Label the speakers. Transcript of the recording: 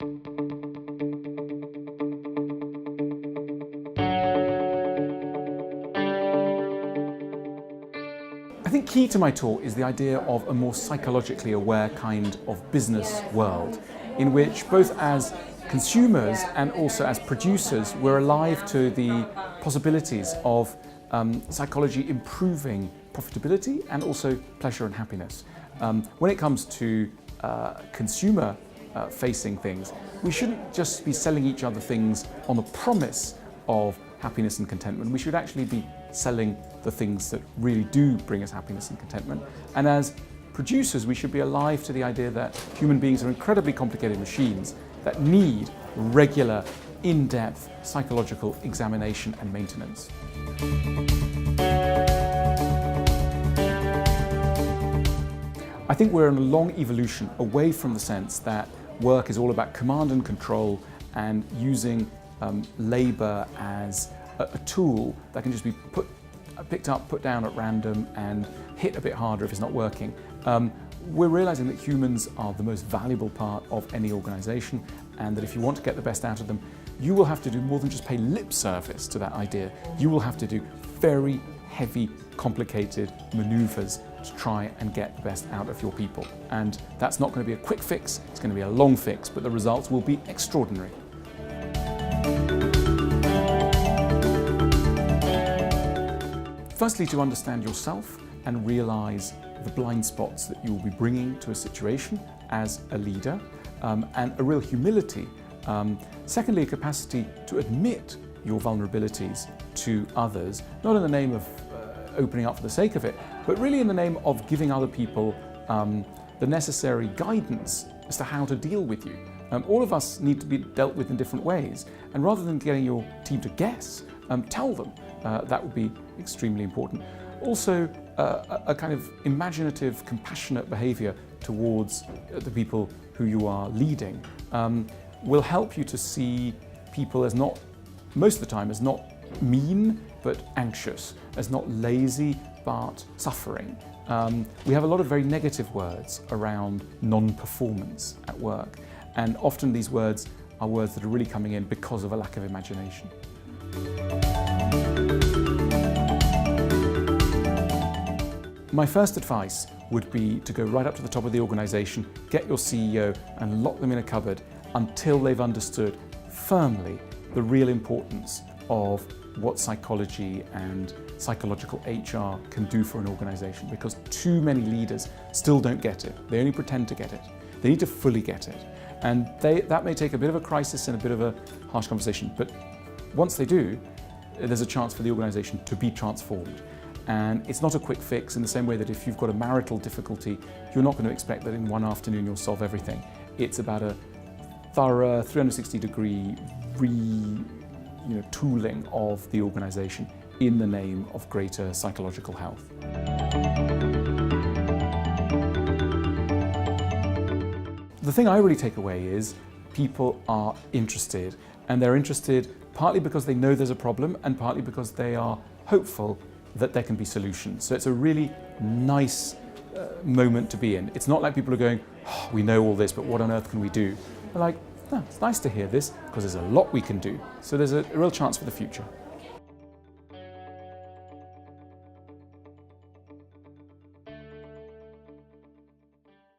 Speaker 1: I think key to my talk is the idea of a more psychologically aware kind of business world, in which both as consumers and also as producers we're alive to the possibilities of psychology improving profitability and also pleasure and happiness. When it comes to consumer facing things, we shouldn't just be selling each other things on the promise of happiness and contentment. We should actually be selling the things that really do bring us happiness and contentment. And as producers, we should be alive to the idea that human beings are incredibly complicated machines that need regular, in-depth psychological examination and maintenance. I think we're in a long evolution away from the sense that work is all about command and control and using labour as a tool that can just be picked up, put down at random and hit a bit harder if it's not working. We're realising that humans are the most valuable part of any organisation, and that if you want to get the best out of them, you will have to do more than just pay lip service to that idea. You will have to do very heavy, complicated manoeuvres to try and get the best out of your people. And that's not going to be a quick fix, it's going to be a long fix, but the results will be extraordinary. Firstly, to understand yourself and realise the blind spots that you will be bringing to a situation as a leader, and a real humility. Secondly, a capacity to admit your vulnerabilities to others, not in the name of opening up for the sake of it, but really in the name of giving other people the necessary guidance as to how to deal with you. All of us need to be dealt with in different ways, and rather than getting your team to guess, tell them. That would be extremely important. Also, a kind of imaginative, compassionate behaviour towards the people who you are leading will help you to see people as not, most of the time, as not mean, but anxious, as not lazy, but suffering. We have a lot of very negative words around non-performance at work, and often these words are words that are really coming in because of a lack of imagination. My first advice would be to go right up to the top of the organisation, get your CEO and lock them in a cupboard until they've understood firmly the real importance of what psychology and psychological HR can do for an organisation, because too many leaders still don't get it. They only pretend to get it. They need to fully get it. And that may take a bit of a crisis and a bit of a harsh conversation, but once they do, there's a chance for the organisation to be transformed. And it's not a quick fix in the same way that if you've got a marital difficulty, you're not going to expect that in one afternoon you'll solve everything. It's about a thorough 360-degree tooling of the organisation in the name of greater psychological health. The thing I really take away is people are interested, and they're interested partly because they know there's a problem and partly because they are hopeful that there can be solutions. So it's a really nice moment to be in. It's not like people are going, oh, we know all this, but what on earth can we do? They're like, oh, it's nice to hear this because there's a lot we can do. So there's a real chance for the future.